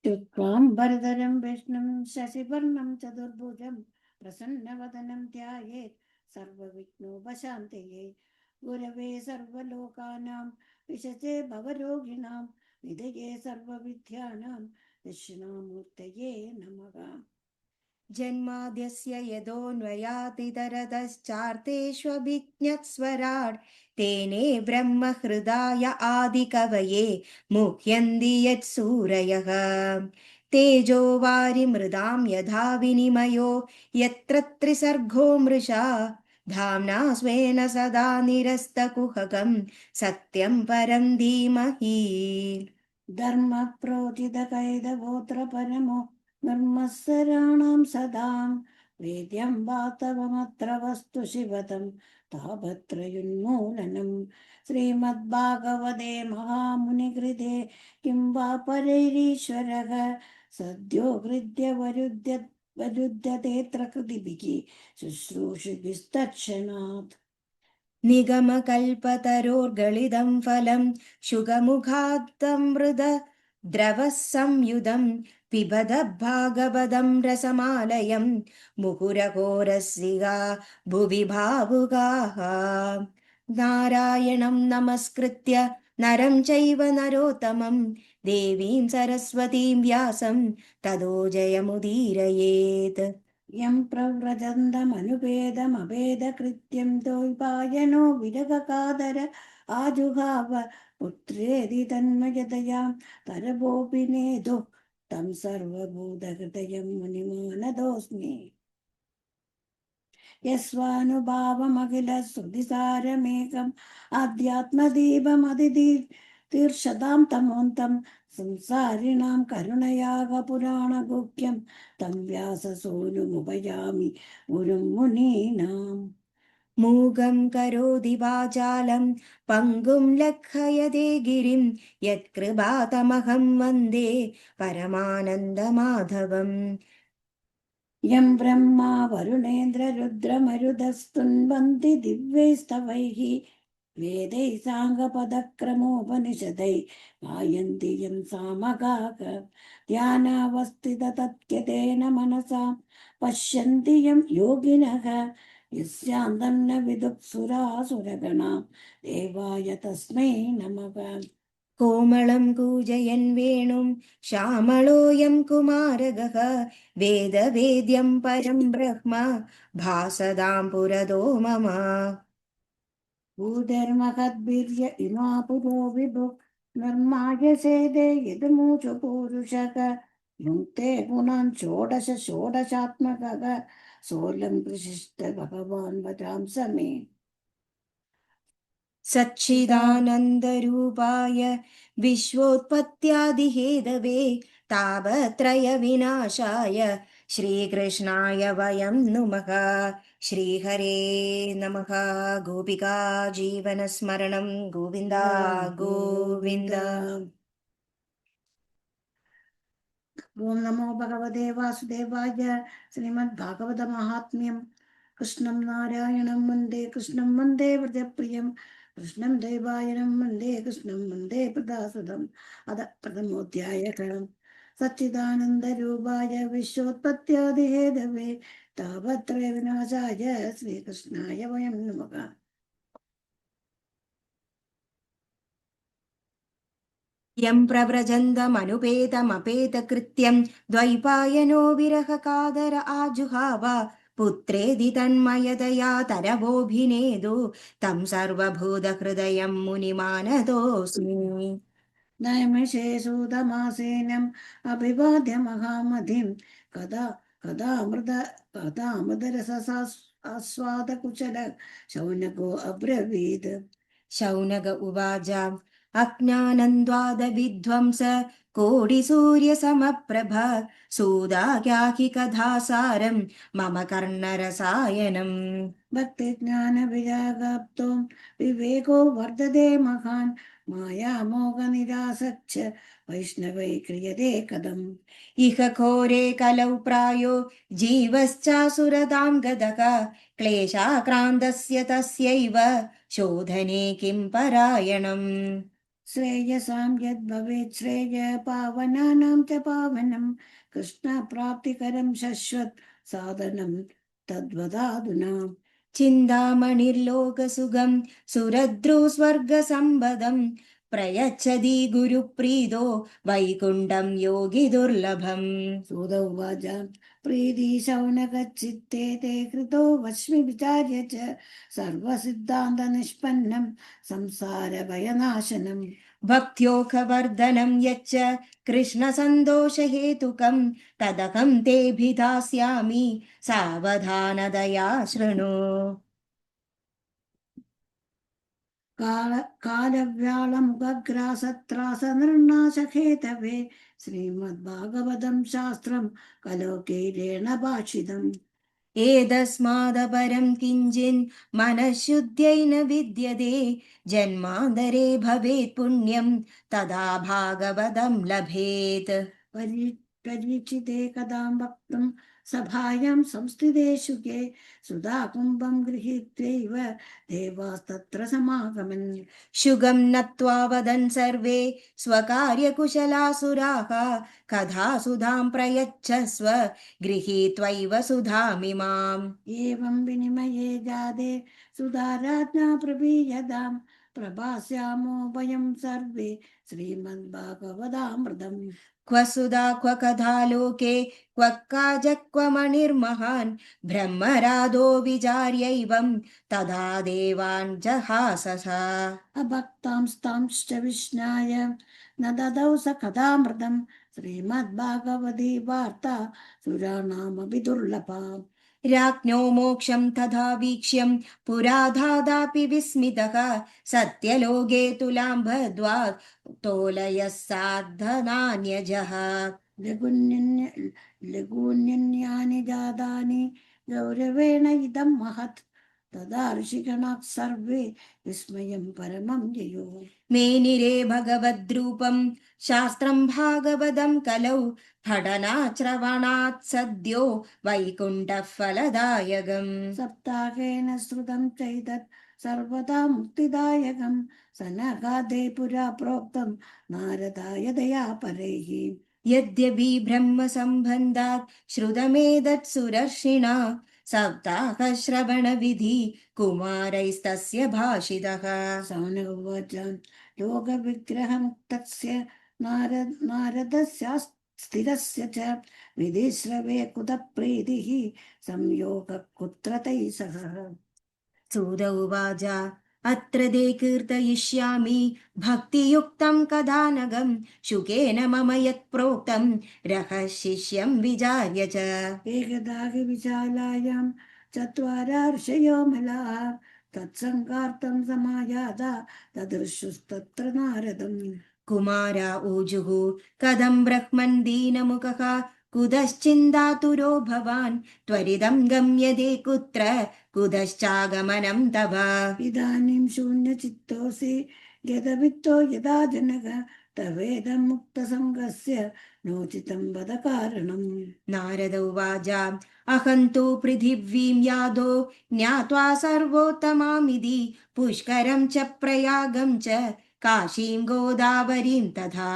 शुक्लाम्बरधरं विष्णुं शशिवर्णं चतुर्भुजं प्रसन्नवदनं ध्यायेत् सर्वविघ्नोपशान्तये। गुरवे सर्वलोकानां विशजे भवरोगिणां निधये सर्वविद्यानां दक्षिणामूर्तये नमः। जन्माद्यस्य यतोऽन्वयादितरतश्चार्तेष्वभिज्ञस्वराट् तेने ब्रह्महृदाय आदिकवये मुह्यन्ति यत्सूरयः। तेजो वारिमृदां यथा विनिमयो यत्र त्रिसर्गो मृषा धाम्ना स्वेन सदा निरस्तकुहकं सत्यं परं धीमहि। धर्मप्रोचितकैतवोऽत्र परमो धर्मस्सराणां सदां वेद्यं वातवमत्र वस्तु शिवतं तापत्रयोन्मूलनं। श्रीमद्भागवते महामुनिकृते किं वा परैरीश्वरः सद्यो वरुध्यतेऽत्र कृतिभिः शुश्रूषिभिस्तत्क्षणात्। निगमकल्पतरोर्गलितं फलं शुगमुखात्तमृद द्रवः संयुधं पिबद भागवतं रसमालयं मुहुरघोरसिगा भुवि भावुकाः। नारायणं नमस्कृत्य नरं चैव नरोत्तमं देवीं सरस्वतीं व्यासं ततो जयमुदीरयेत्। यं प्रव्रजन्तमनुपेदमभेदकृत्यं द्वैपायनो विरहकादर आजुहाव पुत्रेदि तन्मयतया तरवोऽपि नेदो तं सर्वभूतहृदयं मुनिमानतोऽस्मि। यस्वानुभावमखिलश्रुतिसारमेकम् आध्यात्मदीपमतितीर्षतां तमोन्तं संसारिणां करुणयाः पुराणगुह्यं तं व्याससूनुमुपयामि गुरुं मुनीनाम्। मूगं करोति वाचालं पङ्गुं लङ्घयते गिरिं यत्कृपातमहं वन्दे परमानन्दमाधवम्। यं ब्रह्मा वरुणेन्द्ररुद्रमरुदस्तुन्वन्ति दिव्यैस्तवैः वेदैः साङ्गपदक्रमोपनिषदैः गायन्ति यं सामगाः ध्यानावस्थिततत्यतेन मनसा पश्यन्ति यं योगिनः यस्यान्तं न विदुःसुरासुरगणा देवाय तस्मै नमः। कोमलं कूजयन् वेणुं श्यामलोऽयं कुमारगः वेदवेद्यं परं ब्रह्म भासदां पुरदो मम। भूधर्महद्भिर्य इमा पुरो विभु नर्माय सेदे यदमूचु पूरुषः युङ्क्ते गुणान् षोडश षोडशात्मकः सोऽलं प्रशिष्ट भगवान् वदांस मे। सच्चिदानन्दरूपाय विश्वोत्पत्त्यादिहेतवे तापत्रयविनाशाय श्रीकृष्णाय वयं नुमः। श्रीहरे नमः। गोपिका जीवनस्मरणं गोविन्द गोविन्द। ओम नमो भगवते वासुदेवाय। श्रीमद्भागवतमाहात्म्यं कृष्णं नारायणं वन्दे कृष्णं वन्दे व्रजप्रियं कृष्णं देवायनं वन्दे कृष्णं वन्दे प्रदासुदम्। अथ प्रथमोऽध्यायः। सच्चिदानन्दरूपाय विश्वोत्पत्त्यादिहेतवे तापत्रयविनाशाय श्रीकृष्णाय वयं नमः। यं प्रव्रजन्तमनुपेतमपेतकृत्यं द्वैपायनो विरहकादर आजुहाव पुत्रेदि तन्मयतया तरवोऽभिनेदो तं सर्वभूतहृदयं मुनिमानतोऽस्मि। नैमिषेषूतमासेनम् अभिवाद्य महामतिं कदा कदामृतरससास्वादकुशल शौनको अब्रवीत्। शौनक उवाच अज्ञानन्द्वादविध्वंस कोटिसूर्यसमप्रभ सूदाख्याहि कथासारं मम कर्णरसायनम्। भक्तिज्ञानविरागाप्तो विवेको वर्धते महान् मायामोहनिरासच्च वैष्णवै क्रियते कदम्। इह घोरे कलौ प्रायो जीवश्चासुरतां गतः क्लेशाक्रान्तस्य तस्यैव शोधने किं परायणम्। श्रेयसां यद्भवेत् श्रेय पावनानां च पावनं कृष्णप्राप्तिकरं शश्वत् साधनं तद्वदाधुना चिन्तामणिर्लोकसुगं सुरद्रुस्वर्गसम्पदं प्रयच्छति गुरुप्रीदो वैकुण्ठं योगिदुर्लभम्। सूत उवाच प्रीतिशौनकचित्ते ते कृतो वच्मि विचार्य च सर्वसिद्धान्तनिष्पन्नं संसारभयनाशनम् भक्त्योखवर्धनं यच्च कृष्णसन्तोषहेतुकं तदहं तेऽभिधास्यामि सावधानतया शृणु। कालव्यालमुखग्रासत्रासनृणाशकेतवे श्रीमद्भागवतं शास्त्रं कलोकीरेण भाषितम् एतस्मादपरं किञ्चिन् मनःशुद्ध्यै न विद्यते जन्मान्तरे भवेत् पुण्यं तदा भागवतं लभेत्। परीक्षिते कदां वक्तुं सभायां संस्थितेषु के सुधाकुम्भं गृहीत्वैव देवास्तत्र समागमन् शुगं नत्वा वदन् सर्वे स्वकार्यकुशलासुराः कथासुधां प्रयच्छस्व गृहीत्वैव सुधामिमाम्। एवं विनिमये जाते सुधाराज्ञा प्रपीयतां प्रभास्यामो वयं सर्वे श्रीमद्भागवतामृतम् क्व सुधा क्व कथा लोके क्व काज क्व मणिर्महान् ब्रह्मराधो विचार्यैवं तदा देवान् जहासस। अभक्तांस्तांश्च विष्णाय न ददौ स कथामृतं श्रीमद्भागवती वार्ता सुराणामपि दुर्लभा राज्ञो मोक्षं तथा वीक्ष्यं पुराधादापि विस्मितः सत्यलोके तुलां बद्ध्वा तोलयः साधनान्यजः। लघून्यन्यानि जातानि गौरवेण इदं महत् तदा ऋषिगणाः सर्वे विस्मयं परमं ययो मेनिरे भगवद्रूपं शास्त्रं भागवतं कलौ पठनाश्रवणात् सद्यो वैकुण्ठः फलदायकम्। सप्ताहेन श्रुतं चैतत् सर्वदा मुक्तिदायकं सनकादे पुरा प्रोक्तं नारदाय दया परैः यद्यपि ब्रह्मसम्बन्धात् श्रुतमेतत् सुरर्षिणा सप्ताहश्रवणविधि कुमारैस्तस्य भाषितः। सौनक उवाच लोकविग्रहमुक्तस्य नारदस्य स्थिरस्य च विधिश्रवे कुतः प्रीतिः संयोगः कुत्र तैः सह सूत उवाच अत्र ते कीर्तयिष्यामि भक्तियुक्तं कथानकं शुकेन मम यत् प्रोक्तं रहस्यं विचार्य च। एकदा विशालायां चत्वारा ऋषयो मलाः तत्सङ्गार्थं समायाता तदृशुस्तत्र नारदम् कुमारा ऊजुः कथं ब्रह्मन् दीनमुखः कुतश्चिन्तातुरो भवान् त्वरितं गम्यते कुत्र कुतश्चागमनं तव। इदानीं शून्यचित्तोऽसि यदवित्तो यदा जनक तवेदं मुक्तसङ्गस्य नोचितं वद कारणम् नारद उवाच अहं तु पृथिवीं यादो ज्ञात्वा सर्वोत्तमामिति पुष्करं च प्रयागं च काशीं गोदावरीं तथा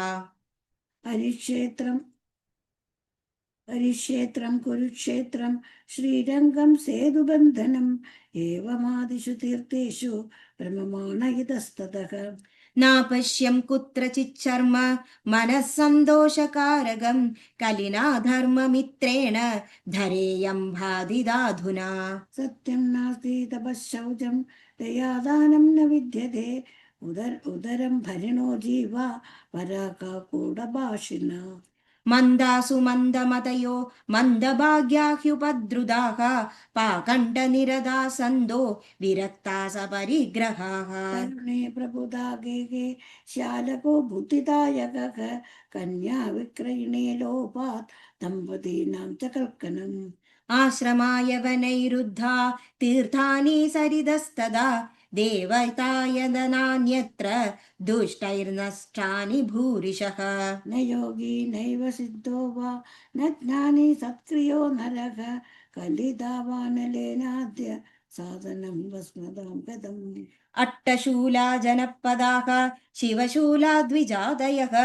हरिक्षेत्रं कुरुक्षेत्रं श्रीरङ्गं सेतुबन्धनम् एवमादिषु तीर्थेषु भ्रममाण इतस्ततः नापश्यं कुत्रचिच्चर्म मनः सन्तोषकारकं कलिना धर्ममित्रेण धरेयं भादिदाधुना। सत्यं नास्ति तपः शौचं दयादानं न विद्यते उदरं भरिणो जीवा पराकाकूटभाषिणा मन्दासु मन्दमतयो मन्दभाग्याह्युपद्रुताः पाकण्ठनिरता सन्दो विरक्ता सपरिग्रहाः। करुणे प्रबुधा गेहे श्यालको बुद्धिदायकः कन्या विक्रयणे लोपात् दम्पतीनां च कल्कनम् आश्रमाय वनैरुद्धा तीर्थानि सरिदस्तदा देवतायदनान्यत्र दुष्टैर्नष्टानि भूरिशः। न योगी नैव सिद्धो वा न ज्ञानी सत्क्रियो नरः कलितावानलेनाद्य साधनं वस्मदां गदम् अट्टशूला जनपदाः शिवशूला द्विजादयः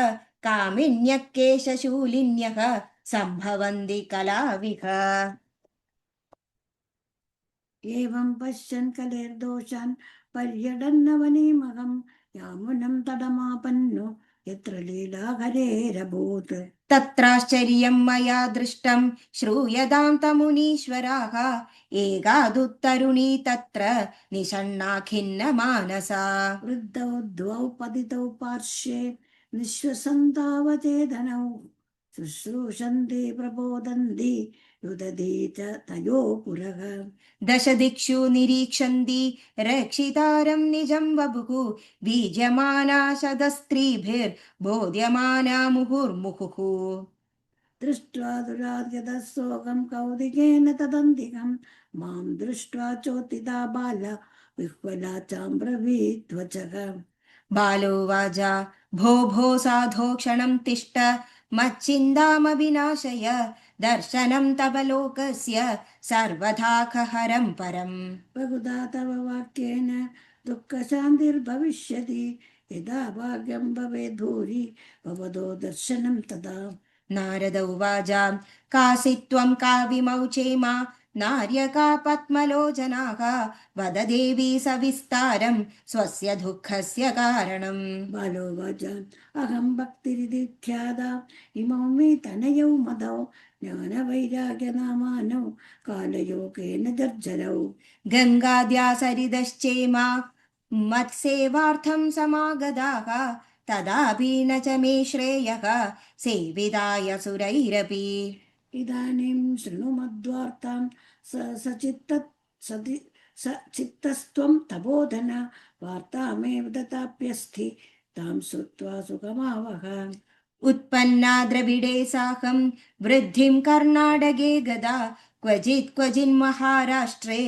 कामिन्यः केशशूलिन्यः सम्भवन्ति कलाविह एवं पश्यन् कलेर्दोषान् पर्यटन्नवनीमहं यामुनं तडमापन्नो यत्र लीला हरेरभूत् तत्राश्चर्यं मया दृष्टं श्रूयतां तमुनीश्वराः एकादुत्तरुणी तत्र निषण्णा खिन्नमानसा वृद्धौ द्वौ पतितौ पार्श्वे निःश्वसन्तावचेतनौ शुश्रूषन्ति प्रबोधन्ति युदधि च तयो पुरः दशदिक्षु निरीक्षन्ति रक्षितारं निजं वपुः बीजमाना शतस्त्रीभिर्बोध्यमाना मुहुर्मुहुः दृष्ट्वा दुराद्यतः सोऽहं कौतिकेन तदन्तिकं मां दृष्ट्वा चोत्थिता बाला विह्वला चाम्रवीध्वचः बालोवाच भो भो साधो क्षणं तिष्ठ मच्चिन्तामविनाशय दर्शनं तव लोकस्य सर्वथा खहरं परम् बहुधा तव वाक्येन दुःखशान्तिर्भविष्यति यदा भाग्यं भवेद् भूरि भवदो दर्शनं तदा नारद उवाच कासि त्वं का विमौ चेमा नार्यका पद्मलोचनाः वद देवी सविस्तारं स्वस्य दुःखस्य कारणम् बालोवाच अहं भक्तिरिति ख्याता इमौ मे तनयौ मदौ ज्ञानवैराग्यनामानौ कालयोगेन जर्जरौ गङ्गाद्या सरिदश्चेमा मत्सेवार्थं समागताः तदापि न च मे श्रेयः सेविताय सुरैरपि इदानीं शृणु मद्वार्तां सचित्तस्त्वं तबोधन वार्तामेव दत्ताप्यस्ति तां श्रुत्वा सुखमावह उत्पन्ना द्रविडे साकं वृद्धिं कर्णाटके गदा क्वचिन् महाराष्ट्रे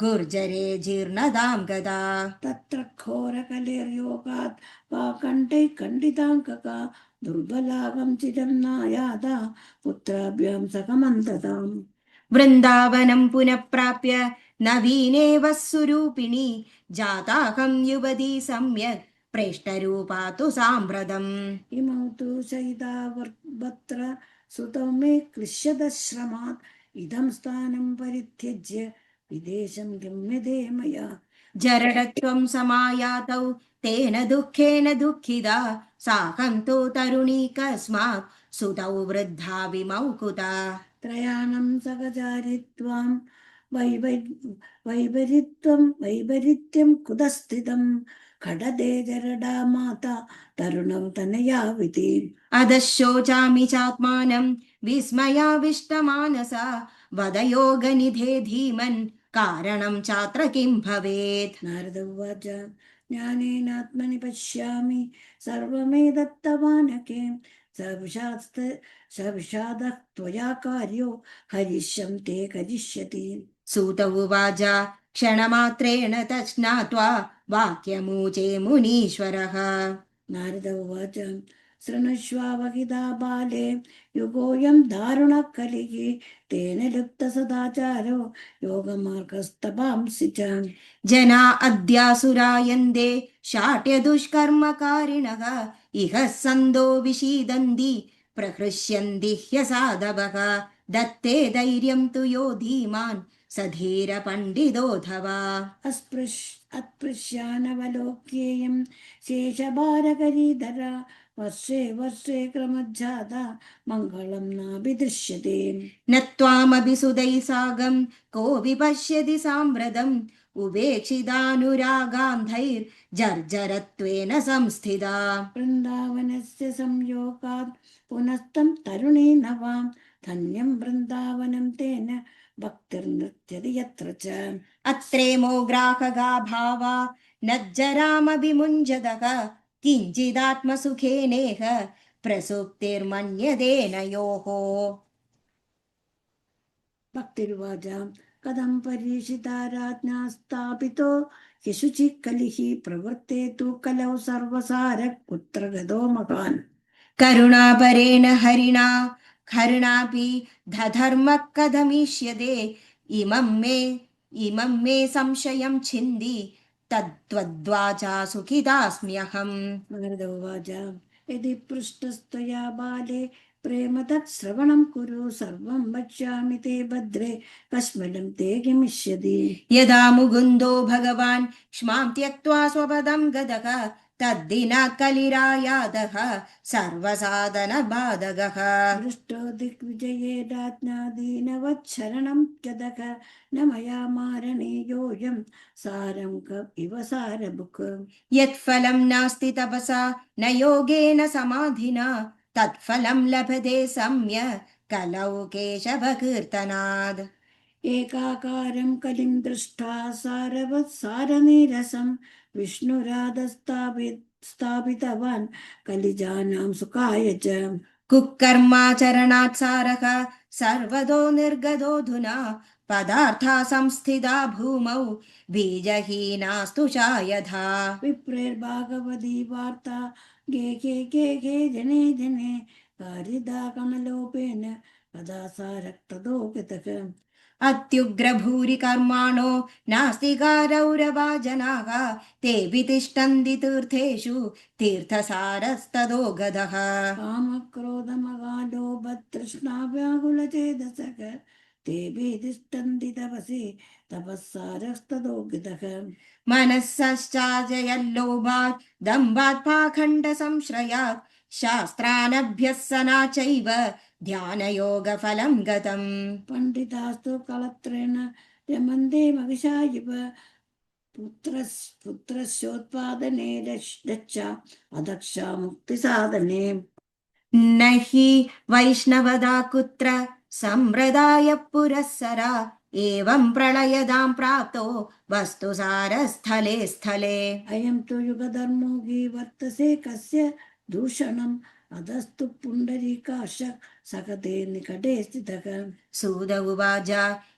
गुर्जरे जीर्णदां गदा तत्र घोरकलेर्योगात् पाकण्ठैः खण्डिताङ्कका दुर्बलागं चिरं नायादा पुत्राभ्यां सकमन्तताम् वृन्दावनं पुनः प्राप्य नवीनेव स्वरूपिणी जाताहं युवती सम्यक् प्रेष्टरूपा तु साम्प्रतम् इमौ तु शयितावत्र सुतौ मे क्लिश्यतश्रमात् इदं स्थानं परित्यज्य विदेशं गम्यते मया जरडत्वं समायातौ तेन दुःखेन दुःखिता साकं तु तरुणी कस्मात् सुतौ वृद्धा विमौ कुता त्रयाणं सकचारित्वां वैपरीत्यं कुतस्थितं खडदे जरडा माता तरुणौ तनयाविति अधः शोचामि चात्मानं विस्मयाविष्टमानसा वदयोगनिधे धीमन् कारणं चात्र किं भवेत् नारद उवाच ज्ञानेनात्मनि पश्यामि सर्वमेतत्तवानके सविषादः त्वया कार्यो हरिष्यं ते करिष्यति सूत उवाच क्षणमात्रेण तज्ज्ञात्वा वाक्यमूचे मुनीश्वरः नारद उवाच शृणुष्वावहिता बाले युगोऽयं दारुणः कलिः तेन लुप्तसदाचारो योगमार्गस्तपांसि च जना अद्यासुरायन्दे शाट्यदुष्कर्मकारिणः इह सन्दो विषीदन्ति प्रहृष्यन्ति ह्यसाधवः दत्ते धैर्यं तु यो धीमान् स धीरपण्डितोऽथवा अस्पृश्यानवलोक्येयं शेषभारकरीधरा वर्षे वर्षे क्रमज्जाता मङ्गलं नाभिदृश्यते न त्वामपि सुदैः सागं कोऽपि पश्यति साम्प्रतम् उपेक्षितानुरागान्धैर्जर्जरत्वेन संस्थिता वृन्दावनस्य संयोगात् पुनस्तं तरुणी नवां धन्यं वृन्दावनं तेन भक्तिर्नृत्यति यत्र च अत्रेमोग्राहगा भावा नज्जरामभिमुञ्जतः किञ्चिदात्मसुखेनेह प्रसुप्तिर्मन्यतेन योः भक्तिर्वाच कथं परीक्षिता राज्ञा स्थापितो यशुचिः कलिः प्रवृत्ते तु कलौ सर्वसारः कुत्र गतो महान् करुणापरेण हरिणा हरिणापि धर्मः कथमिष्यते इमं मे इमं मे संशयं छिन्दी तद्वद्वाचा सुखितास्म्यहम्। नारद उवाच यदि पृष्टस्त्वया बाले प्रेम तत्श्रवणं कुरु सर्वं वक्ष्यामि ते भद्रे कस्मलं ते किमिष्यति। यदा मुकुन्दो भगवान् क्ष्मां त्यक्त्वा स्वपदं गतः तद्दिनात् कलिरायादः सर्वसाधनबाधकः। दृष्टो दिग्विजये राज्ञादीनवच्छरणं त्यदक न मया मारणीयोऽयं सारं इव सारभुक्। यत्फलं नास्ति तपसा न योगेन समाधिना तत्फलं लभते सम्यक् कलौ केशवकीर्तनात्। एकाकारं कलिं दृष्ट्वा सारवत्सारनीरसं विष्णुराधस्थापितवान् कलिजानां सुखाय च। कुकर्माचरणात् सारः सर्वतो निर्गतोऽधुना पदार्था संस्थिता भूमौ बीजहीनास्तु यथा। विप्रेर्भागवती वार्ता गे गे गे गे जने जने कारिदा कमलोपेन कदा सा रक्तदो गतः। अत्युग्रभूरिकर्माणो नास्तिकारौरवा जनाः तेऽपि तिष्ठन्ति तीर्थेषु तीर्थसारस्ततो गतः। कामक्रोधमगालोभतृष्णा व्याकुलचेतसः तेऽपि तिष्ठन्ति तपसि तपःसारस्ततो गतः। मनःश्चाजयल्लोभात् दम्भात् पाखण्डसंश्रयात् शास्त्रानभ्यसनात् चैव ध्यानयोगफलं गतम्। पण्डितास्तु कलत्रेण रमन्ते महिषा इव पुत्रस्योत्पादने रक्षा अदक्षा मुक्तिसाधने। न हि वैष्णवदा कुत्र सम्प्रदाय पुरःसरा एवं प्रलयदां प्राप्तो वस्तुसारस्थले स्थले। अयं तु युगधर्मो हि वर्तसे कस्य दूषणम् अधस्तु पुण्डरीकाश सकते निकटे स्थितः। सूत उवाच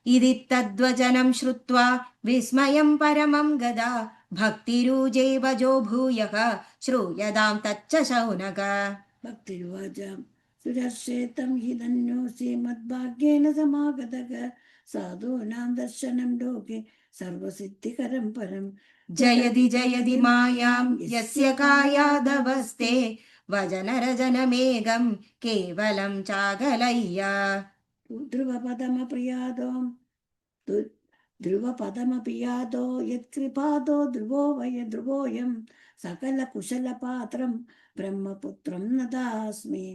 इति तद्वचनं श्रुत्वा विस्मयं परमं गदा भक्तिरूजे वजो भूयः श्रूयतां तच्च शौनक। भक्तिर्वाच सुरक्षेतं हि धन्योऽसि मद्भाग्येन समागतः साधूनां दर्शनं लोके सर्वसिद्धिकरं परम्। जयति जयति मायां यस्य कायादवस्ते वजनरजनमेघं केवलं चागलय्य। ध्रुवपदमप्रियादो ध्रुवपदमप्रियादो यत्कृपादो ध्रुवो वय ध्रुवोऽयं सकलकुशलपात्रं ब्रह्मपुत्रं नदास्मि।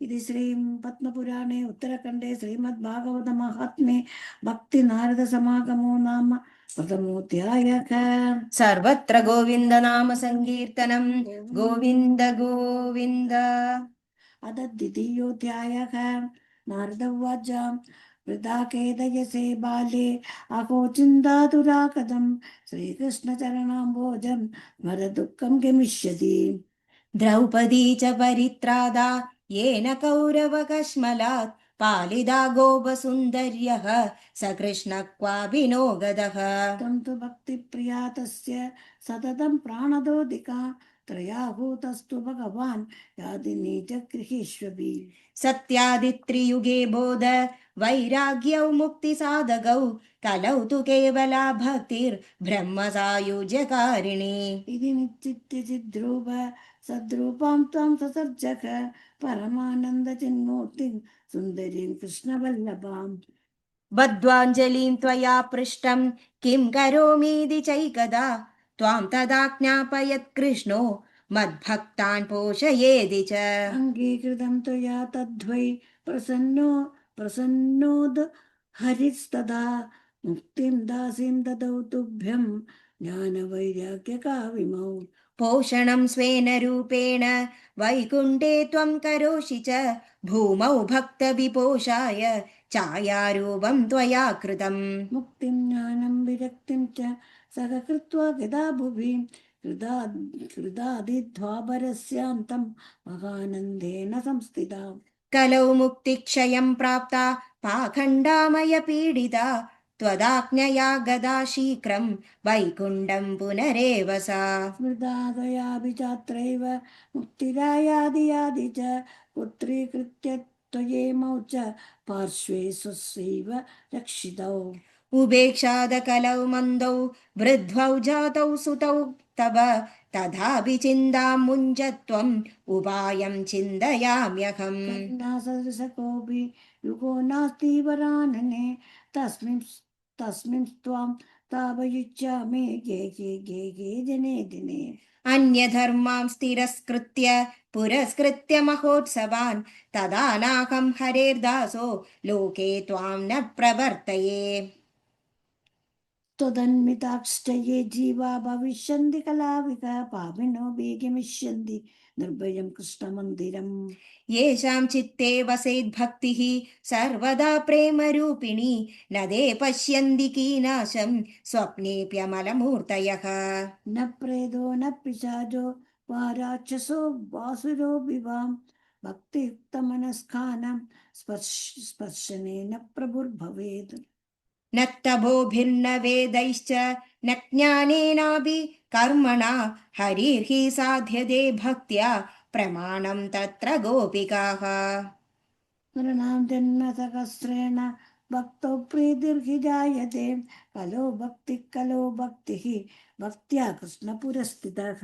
इति श्रीपद्मपुराणे उत्तरखण्डे श्रीमद्भागवतमाहात्म्ये भक्तिनारदसमागमो नाम प्रथमोऽध्यायः। सर्वत्र गोविन्दनाम सङ्कीर्तनं गोविन्द गोविन्द। अथ द्वितीयोऽध्यायः। नारद उवाच वृथा खेदयसे बाले अहो चिन्तातुरा कथं श्रीकृष्णचरणाम्बोजं स्मरदुःखं गमिष्यति। द्रौपदी च परित्रादा येन कौरवकश्मलात् पालिदा गोपसुन्दर्यः स कृष्णः क्वापि नो गतः। तं तु भक्तिप्रिया तस्य सततं प्राणदोदिका त्रयाहूतस्तु भगवान् यादिनी च गृहीष्वपि। सत्यादित्रियुगे बोध वैराग्यौ मुक्तिसाधकौ कलौ तु केवला भक्तिर्ब्रह्मसायुज्यकारिणी। इति निश्चित्य चिद्रूप सद्रूपां त्वां ससर्जक परमानन्दचिन्मूर्तिं सुन्दरीं कृष्णवल्लभाम्। बद्ध्वाञ्जलिं त्वया पृष्टं किं करोमीति चैकदा त्वां तदा ज्ञापयत् कृष्णो मद्भक्तान् पोषयेदि च। अङ्गीकृतं त्वया तद्वै प्रसन्नोद हरिस्तदा मुक्तिं दासीं ददौ तुभ्यं ज्ञानवैराग्यकाविमौ। पोषणं स्वेन रूपेण वैकुण्ठे त्वं करोषि च भूमौ भक्तविपोषाय छायारूपं त्वया कृतम्। मुक्तिं ज्ञानं विरक्तिं च सह कृत्वा गदा भुवि कृदादिध्वापरस्यान्तं महानन्देन संस्थिता। कलौ मुक्तिक्षयं प्राप्ता पाखण्डामय पीडिता त्वदाज्ञया गदा शीघ्रं वैकुण्ठं पुनरेव सा। स्मृता त्वयाभिचात्रैव मुक्तिरायादि च पुत्रीकृत्य त्वयेमौ च पार्श्वे स्वस्यैव रक्षितौ। उपेक्षादकलौ मन्दौ वृद्ध्वौ जातौ सुतौ तव तथापि चिन्तां मुञ्च त्वम् उपायं चिन्तयाम्यहम्। करुणासदृशकोऽपि युगो नास्ति वरानने तस्मिन् तस्मिन् त्वां तापयुज्यामि गे गे जने दिने। अन्यधर्मां तिरस्कृत्य पुरस्कृत्य महोत्सवान् तदा नाहं हरेर्दासो लोके त्वां न प्रवर्तये। त्वदन्विताश्च ये जीवा भविष्यन्ति कलाविका पापिनो गमिष्यन्ति निर्भयं कृष्णमन्दिरम्। येषां चित्ते वसेद्भक्तिः सर्वदा प्रेमरूपिणी न ते पश्यन्ति कीनाशं स्वप्नेऽप्यमलमूर्तयः। न प्रेदो न पिशाचो वा राक्षसो वासुरो विवां भक्तियुक्तमनस्कानां स्पर्शनेन प्रभुर्भवेत्। न तपोभिर्न वेदैश्च न ज्ञानेनापि कर्मणा हरिर्हि साध्यते भक्त्या प्रमाणं तत्र गोपिकाः। नृणां जन्मसहस्रेण भक्तो प्रीतिर्हि जायते कलो भक्तिः भक्त्या कृष्णपुरस्थितः।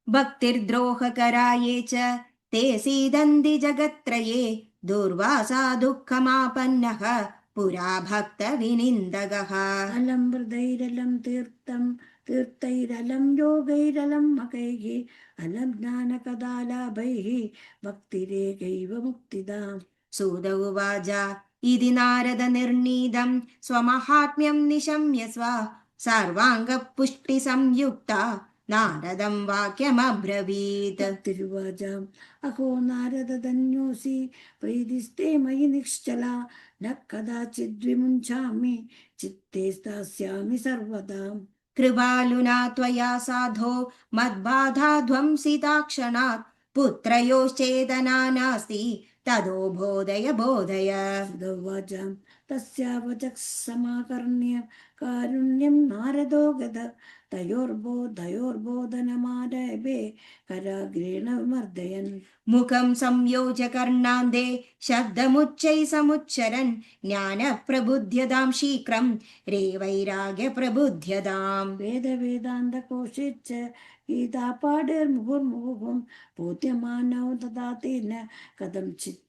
भक्तिर्द्रोहकरा ये च ते सीदन्ति जगत्त्रये दुर्वासा दुःखमापन्नः पुरा भक्तविनिन्दगः। अलं हृदैरलं तीर्थैरलं योगैरलं मकैः अलं ज्ञानकदालाभैः भक्तिरेकैव मुक्तिदाम्। सूत उवाच इति नारद निर्णीदं स्वमाहात्म्यं निशम्य स्व सर्वाङ्गपुष्टिसंयुक्ता नारदं वाक्यमब्रवीत्। भक्तिरुवाच अहो नारद धन्योऽसि प्रीतिस्ते मयि निश्चला न कदाचिद्विमुञ्चामि चित्ते स्थास्यामि सर्वदा। कृपालुना त्वया साधो मद्बाधा ध्वंसिताक्षणात् पुत्रयोश्चेतना नास्ति ततो बोधय बोधय। सुदवाच तस्यावचः समाकर्ण्य कारुण्यं नारदो गद तयोर्बोधनमारभे कराग्रेण मर्दयन्। मुखं संयोज्य कर्णान्ते शब्दमुच्चै समुच्चरन् ज्ञानप्रबुध्यतां शीघ्रं रेवैराग्यप्रबुध्यताम्। वेदान्तकोशेच्च गीतापाठैर्मुहुर्मुहुः पूज्यमानौ तदा तेन कथञ्चित्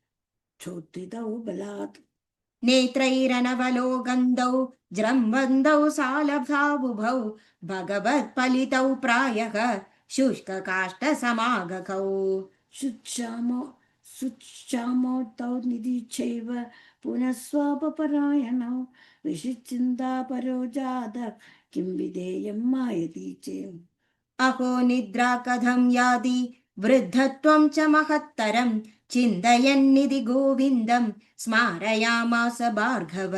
क्षोत्थितौ बलात्। नेत्रैरनवलोकन्दौ जृम्बन्धौ सालसाबुभौ भगवत्पलितौ प्रायः शुष्ककाष्ठसमागकौ। शुच्छामौ तौ निदीक्षैव पुनः स्वापपरायणौ ऋषिचिन्तापरो जातः किं विधेयं मायति चेत्। अहो निद्रा कथं याति वृद्धत्वं च महत्तरं चिन्तयन्निधि गोविन्दं स्मारयामास भार्गव।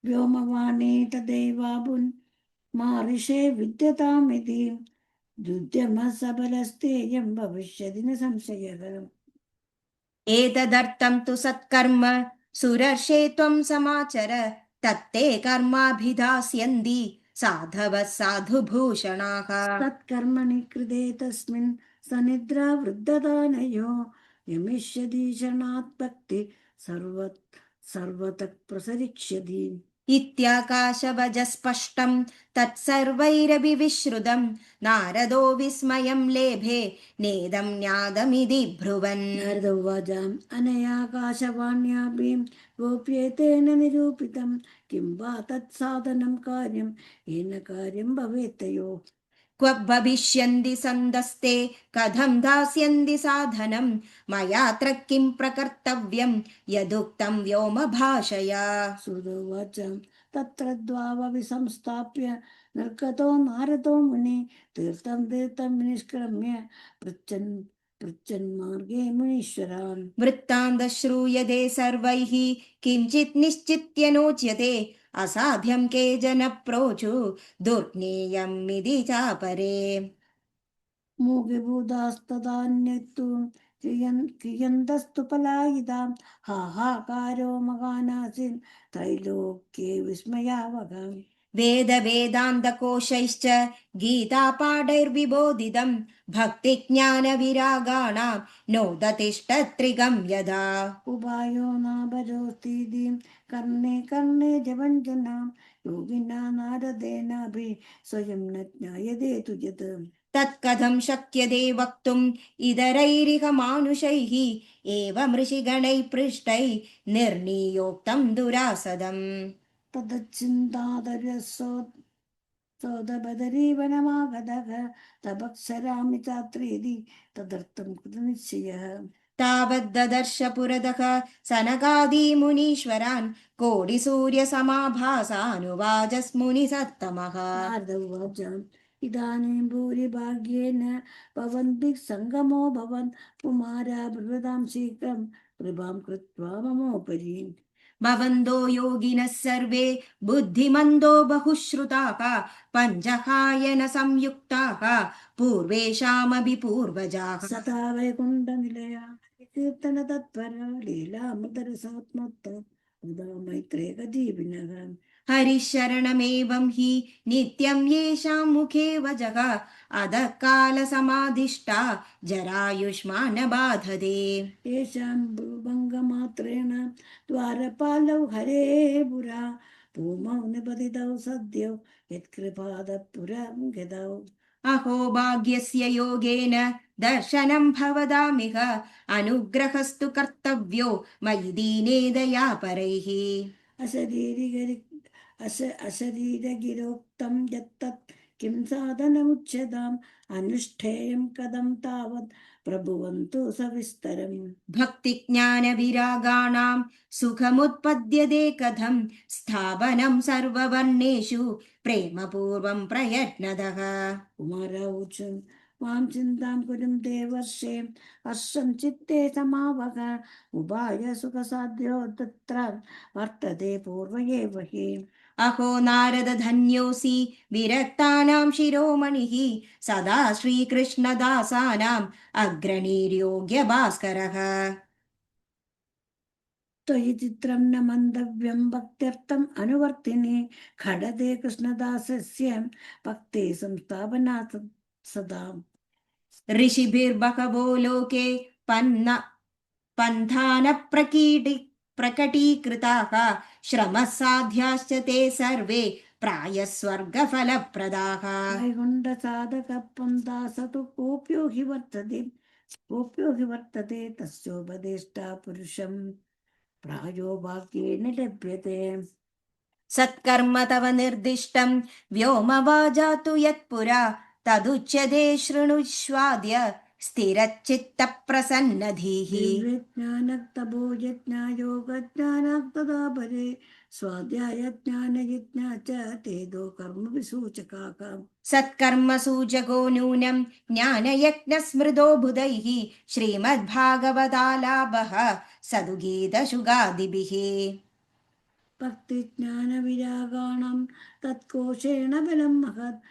व्योमवाणी तदैवाबुन् महर्षे विद्यतामिति दुद्यमः सबलस्तेयं भविष्यति न संशयः। एतदर्थं तु सत्कर्म सुरर्षे त्वं समाचर तत्ते कर्माभिधास्यन्ति साधवः साधुभूषणाः। तत्कर्मणि कृते तस्मिन् सनिद्रा वृद्धदानयो यमिष्यदीशनात् भक्ति सर्वतः प्रसरिष्यति। इत्याकाशवजस्पष्टं तत्सर्वैरपि विश्रुतं नारदो विस्मयं लेभे नेदं न्यादमिति ब्रुवन्। नारद उवाच अनयाकाशवाण्यापि गोप्येतेन निरूपितं किं वा तत्साधनं कार्यं येन कार्यं भवेत् तयोः। क्व भविष्यन्ति सन्दस्ते कथं दास्यन्ति साधनं मयात्र किं प्रकर्तव्यं यदुक्तं व्योमभाषया। सुदोवाच तत्र द्वावपि संस्थाप्य निर्गतो नारदो मुनि तीर्थं निष्क्रम्य पृच्छन् मार्गे मुनीश्वरान्। वृत्तान्त श्रूयते सर्वैः किञ्चित् निश्चित्य नोच्यते असाध्यं केचन प्रोचु दुर्ज्ञेयमिति चापरे। मूगिभूतास्तदान्यत्तु क्रियन्तस्तु पलायितां हाहाकारो महानासीन् त्रैलोक्ये विस्मयावहम्। वेदवेदान्तकोशैश्च गीतापाठैर्विबोधितं भक्तिज्ञानविरागाणां नोदतिष्ठत्रिगं यदा उपायो नाभरोस्तीति कर्णे कर्णे जवञ्जनां योगिना नारदेनाभि स्वयं न ज्ञायते तु यत् तत्कथं शक्यते वक्तुम् इतरैरिह मानुषैः एवमृषिगणैः पृष्टैः निर्णीयोक्तं दुरासदम् तदच्छिन्तादर्यसोदबदरीवनमागतः तपक्षरामि चात्रेदि तदर्थं कृतनिश्चयः तावद्ददर्श पुरतः सनकादिमुनीश्वरान् कोटिसूर्यसमाभासानुवाजस्मुनिसत्तमः नारद उवाच इदानीं भूरिभाग्येन भवन्भिः सङ्गमो भवन् कुमारा ब्रवतां शीघ्रं कृपां कृत्वा ममोपरि भवन्तो योगिनः सर्वे बुद्धिमन्दो बहुश्रुताः पञ्चकायन संयुक्ताः पूर्वेषामपि पूर्वजाः सता वैकुण्ठनिलया कीर्तन तत्पर लीलामृतरसात्मत्त उदा मैत्रे गजीविनः हरिशरणमेवं हि नित्यं येषां मुखे वजः अधः कालसमाधिष्टा जरायुष्मान् बाधते येषां भङ्गमात्रेण द्वारपालौ हरे पुरा भूमौ निपतितौ सद्यो यत्कृपादः पुरं गतौ अहो भाग्यस्य योगेन दर्शनं भवदामिह अनुग्रहस्तु कर्तव्यो मयि दीने दयापरैः अशरीरगिरोक्तं यत्तत् किं साधनमुच्यताम् अनुष्ठेयं कथं तावत् प्रभुवन्तु सविस्तरम् भक्तिज्ञानविरागाणां सुखमुत्पद्यते कथं स्थापनं सर्ववर्णेषु प्रेमपूर्वं प्रयत्नतः कुमारौचु मां चिन्तां कुरुं देवर्षे हर्षं चित्ते समावह उपाय सुखसाध्यो तत्र वर्तते पूर्व एव हि अहो नारद धन्योऽसि विरक्तानां शिरोमणिः सदा श्रीकृष्णदासानाम् अग्रणीर्योग्यभास्करः त्वयि चित्रं न मन्तव्यं भक्त्यर्थम् अनुवर्तिनि खडते कृष्णदासस्य भक्ते संस्थापना सदा ऋषिभिर्बहवो लोके प्रकटीकृताः श्रमः साध्याश्च ते सर्वे प्रायः स्वर्गफलप्रदाः वैकुण्ठसाधकपन्थासतु कोऽप्यो हि वर्तते तस्योपदेष्टा पुरुषं प्रायो भाग्येन लभ्यते सत्कर्म तव निर्दिष्टं व्योमवाजा तु यत्पुरा तदुच्यते शृणुष्वाद्य स्थिरच्चित्तप्रसन्नधीः ज्ञानक्तभो यज्ञायोगज्ञानाक्तदा परे स्वाध्यायज्ञानयज्ञा च तेदो कर्मविसूचकाः सत्कर्मसूचको नूनं ज्ञानयज्ञस्मृतो बुधैः श्रीमद्भागवतालाभः सदुगीतशुगादिभिः भक्तिज्ञानविरागाणां तत्कोशेन बलं महत्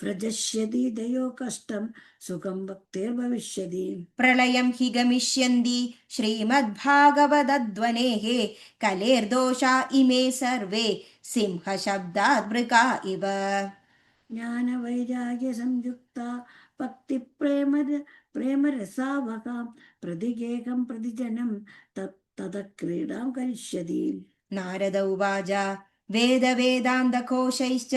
व्रजस्यति कष्टं सुखं भक्तिर्भविष्यति प्रलयं हि गमिष्यन्ति श्रीमद्भागवतध्वनेः कलेर्दोषा इमे सर्वे सिंहशब्दात् मृगा इव ज्ञानवैराग्यसंयुक्ता भक्तिप्रेमरसावकां प्रतिगेहं प्रतिजनं तद क्रीडां करिष्यति नारद उवाच वेदवेदान्तकोशैश्च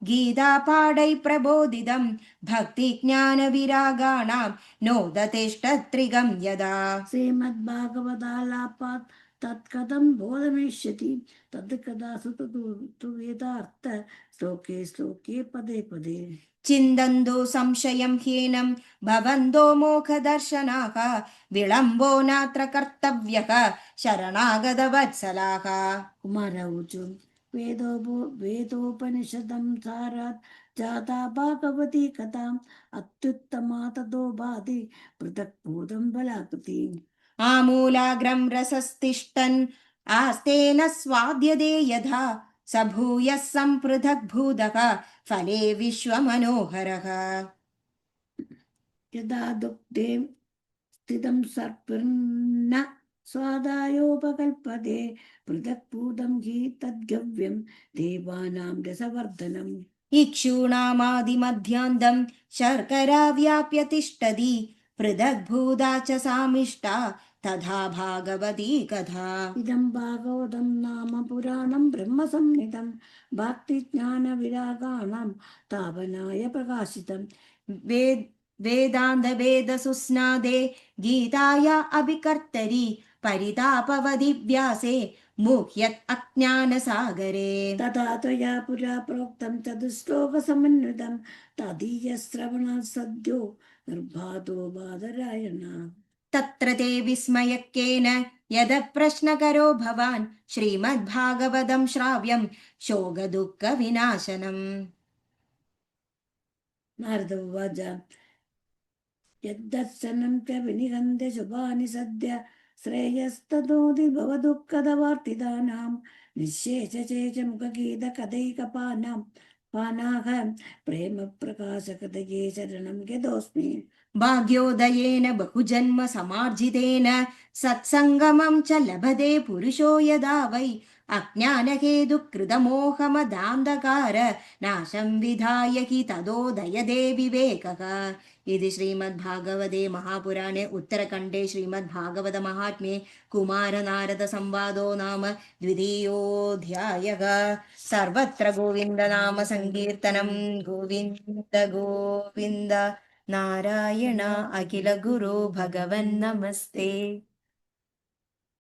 गीतापाठैः प्रबोधितं भक्तिज्ञानविरागाणां नोदतिष्ठत्रिगं यदा श्रीमद्भागवतालापात् तत्कथं बोधमिष्यति तद् कदा तु वेदार्थ श्लोके श्लोके पदे पदे चिन्दन्तो संशयं हीनं भवन्तो मोखदर्शनाः विलम्बो नात्र कर्तव्यः शरणागतवत्सलाः कुमार ऊचु वेदोपनिषदं सारात् जाता भागवती कथाम् अत्युत्तमा ततो भाति पृथक् बोधं बलाकृति आमूलाग्रं रसस्तिष्ठन् आस्तेन स्वाद्यते यथा स भूयः सम्पृथग्भूतः फले विश्वमनोहरः यदा दुग्धे स्थितं सर्पिर्न स्वादायोपकल्पते पृथक् पूतं हि तद्गव्यं देवानां रसवर्धनम् इक्षूणामादिमध्यान्तं शर्करा व्याप्य तिष्ठति पृथग्भूता च सामिष्टा तथा भागवती कथा इदं भागवतं नाम पुराणं ब्रह्मसंहितं भक्तिज्ञानविरागाणां तापनाय प्रकाशितम् वेदान्तवेदसुस्नादे गीताया अभिकर्तरि परितापवदि व्यासे मुह्यत् अज्ञानसागरे तथा त्वया पुरा प्रोक्तं चतुश्लोकसमन्वितं तदीयश्रवणात् सद्यो निर्बाधो बादरायण तत्र ते विस्मयक्केन यद प्रश्नकरो भवान् श्रीमद्भागवतं श्राव्यं शोकदुःखविनाशनम् नारद उवाच यद्दर्शनं च विनिगन्ध्य शुभानि सद्य श्रेयस्ततोऽधि भवदुःखदवार्तिदानां निःशेषशेषमुखगीतकथैकपानां पानाः प्रेमप्रकाशकथये शरणं यदोऽस्मि भाग्योदयेन बहुजन्म समार्जितेन सत्सङ्गमं च लभते पुरुषो यदा वै अज्ञानहेतुकृतमोहमदान्धकार नाशं विधाय हि तदोदयदे विवेकः इति श्रीमद्भागवते महापुराणे उत्तरखण्डे श्रीमद्भागवतमाहात्म्ये कुमारनारदसंवादो नाम द्वितीयोऽध्यायः सर्वत्र गोविन्दनाम सङ्कीर्तनं गोविन्द गोविन्द नारायण अखिल गुरु भगवन् नमस्ते।